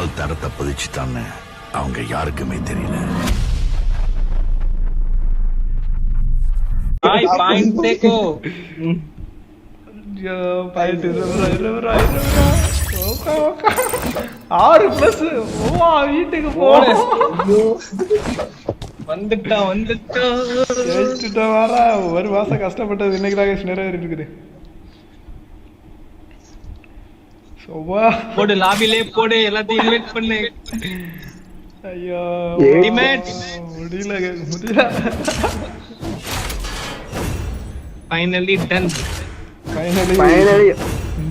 கால் தரத்தை பதிச்சுட்டான்னு அவங்க யாருக்குமே தெரியல. வீட்டுக்கு போன வர ஒரு மாசம் கஷ்டப்பட்டது இன்னைக்கு நிறைவேறி இருக்குது. போடு லாபிலே போடு, எல்லாத்தையும் இன்வைட் பண்ணு. ஐயோ முடியல ஃபைனலி டன். ஃபைனலி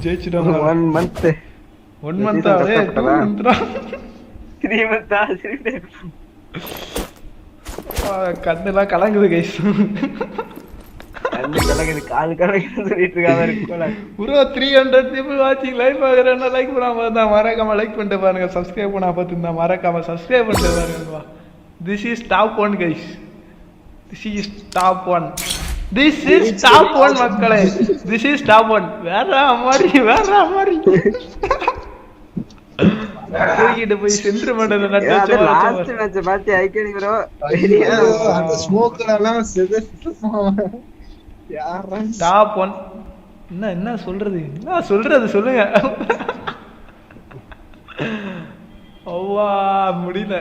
ஜெயிச்சிட்டோம். 1 month 3 month கண்ணெல்லாம் கலங்குது கைஸ். கால் கலங்குது சொல்லிட்டு இருக்காங்க. ப்ரோ 300 people வாட்சிங் லைவ் பாக்குறேன்னா லைக் பண்ணாம பார்த்தா மறக்காம லைக் பண்ணிட்டு பாருங்க. சப்ஸ்கிரைப் பண்ணா பார்த்துருந்தா மறக்காம சப்ஸ்கிரைப் பண்ணிட்டு பாருங்க. This is top 1 guys. This is top 1. This is top 1 மக்களே. This is top 1. வேற மாதிரி தூக்கிட்டு போய் சென்டர் மண்டல நட்டு வச்சு லாஸ்ட் மேட்ச் பாத்தி ஐகனி ப்ரோ. அந்த ஸ்மோக்ல எல்லாம் செதறிட்டு யாரா டாப் 1. என்ன சொல்றது சொல்லுங்க. ஓவா முடியல.